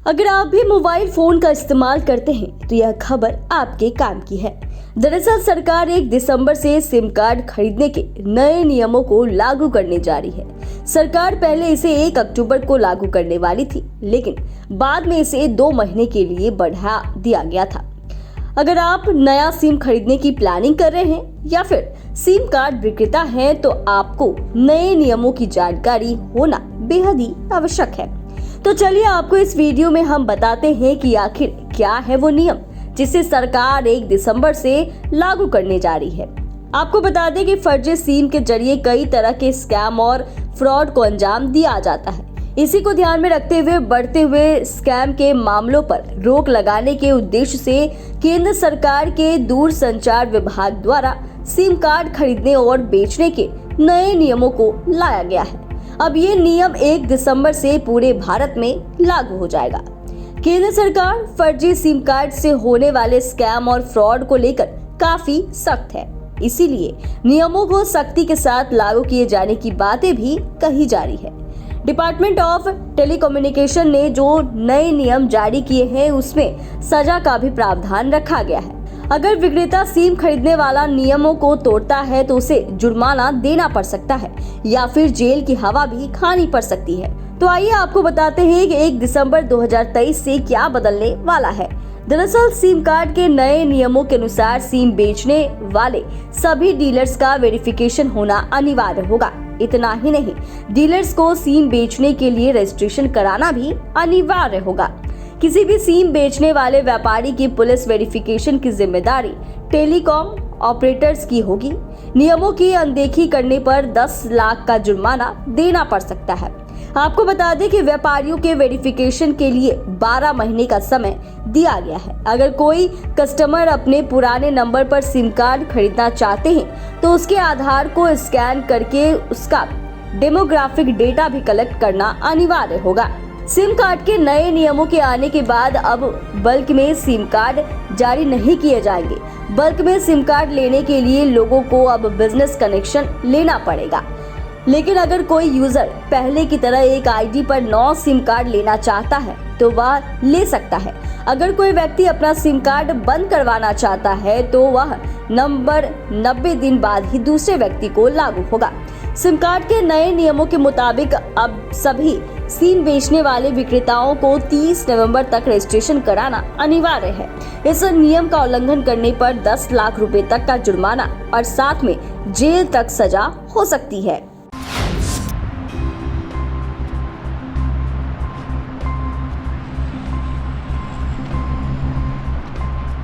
अगर आप भी मोबाइल फोन का इस्तेमाल करते हैं तो यह खबर आपके काम की है। दरअसल सरकार 1 दिसंबर से सिम कार्ड खरीदने के नए नियमों को लागू करने जा रही है। सरकार पहले इसे 1 अक्टूबर को लागू करने वाली थी, लेकिन बाद में इसे 2 महीने के लिए बढ़ा दिया गया था। अगर आप नया सिम खरीदने की प्लानिंग कर रहे हैं या फिर सिम कार्ड विक्रेता हैं, तो आपको नए नियमों की जानकारी होना बेहद ही आवश्यक है। तो चलिए आपको इस वीडियो में हम बताते हैं कि आखिर क्या है वो नियम जिसे सरकार 1 दिसंबर से लागू करने जा रही है। आपको बता दें कि फर्जी सिम के जरिए कई तरह के स्कैम और फ्रॉड को अंजाम दिया जाता है। इसी को ध्यान में रखते हुए बढ़ते हुए स्कैम के मामलों पर रोक लगाने के उद्देश्य से केंद्र सरकार के दूरसंचार विभाग द्वारा सिम कार्ड खरीदने और बेचने के नए नियमों को लाया गया है। अब ये नियम 1 दिसंबर से पूरे भारत में लागू हो जाएगा। केंद्र सरकार फर्जी सिम कार्ड से होने वाले स्कैम और फ्रॉड को लेकर काफी सख्त है, इसीलिए नियमों को सख्ती के साथ लागू किए जाने की बातें भी कही जा रही है। डिपार्टमेंट ऑफ टेलीकम्युनिकेशन ने जो नए नियम जारी किए हैं उसमें सजा का भी प्रावधान रखा गया है। अगर विक्रेता सिम खरीदने वाला नियमों को तोड़ता है तो उसे जुर्माना देना पड़ सकता है या फिर जेल की हवा भी खानी पड़ सकती है। तो आइए आपको बताते हैं कि 1 दिसंबर 2023 से क्या बदलने वाला है। दरअसल सिम कार्ड के नए नियमों के अनुसार सिम बेचने वाले सभी डीलर्स का वेरिफिकेशन होना अनिवार्य होगा। इतना ही नहीं, डीलर्स को सिम बेचने के लिए रजिस्ट्रेशन कराना भी अनिवार्य होगा। किसी भी सिम बेचने वाले व्यापारी की पुलिस वेरिफिकेशन की जिम्मेदारी टेलीकॉम ऑपरेटर्स की होगी। नियमों की अनदेखी करने पर 10 लाख का जुर्माना देना पड़ सकता है। आपको बता दें कि व्यापारियों के वेरिफिकेशन के लिए 12 महीने का समय दिया गया है। अगर कोई कस्टमर अपने पुराने नंबर पर सिम कार्ड खरीदना चाहते हैं तो उसके आधार को स्कैन करके उसका डेमोग्राफिक डेटा भी कलेक्ट करना अनिवार्य होगा। सिम कार्ड के नए नियमों के आने के बाद अब बल्क में सिम कार्ड जारी नहीं किए जाएंगे। बल्क में सिम कार्ड लेने के लिए लोगों को अब बिजनेस कनेक्शन लेना पड़ेगा। लेकिन अगर कोई यूजर पहले की तरह एक आईडी पर 9 सिम कार्ड लेना चाहता है तो वह ले सकता है। अगर कोई व्यक्ति अपना सिम कार्ड बंद करवाना चाहता है तो वह नंबर 90 दिन बाद ही दूसरे व्यक्ति को लागू होगा। सिम कार्ड के नए नियमों के मुताबिक अब सभी सिम बेचने वाले विक्रेताओं को 30 नवंबर तक रजिस्ट्रेशन कराना अनिवार्य है। इस नियम का उल्लंघन करने पर 10 लाख रुपए तक का जुर्माना और साथ में जेल तक सजा हो सकती है।